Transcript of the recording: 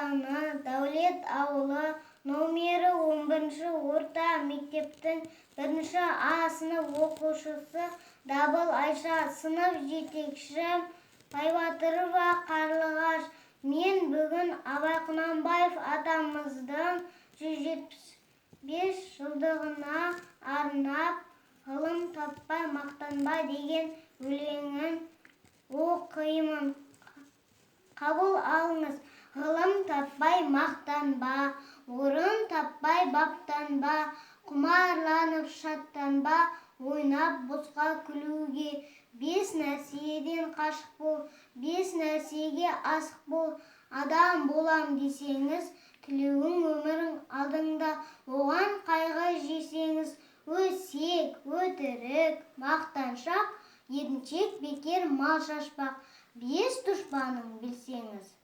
ауданы Дәулет ауылы номері 11 орта мектептің 1 А сынып оқушысы Дабыл Айша, сынып жетекші Байбатырова Қарлығаш. Мен бүгін Абай Құнанбаев атамыздың 175 жылдығына арнап ғылым таппай мақтанба деген өлеңін оқимын. Қабыл алыңыз. Ғылым таппай мақтанба, орын таппай баптанба, құмарланып шаттанба, ойнап босқа күлуге. 5 нәрседен қашық бол, 5 нәрсеге асық бол. Адам болам десеңіз, тілеуің өмірің алдыңда. Оған қайғы жесеңіз, өсек, өтірік, мақтаншақ, еріншек бекер мал шашпақ. 5 дұшпаның білсеңіз,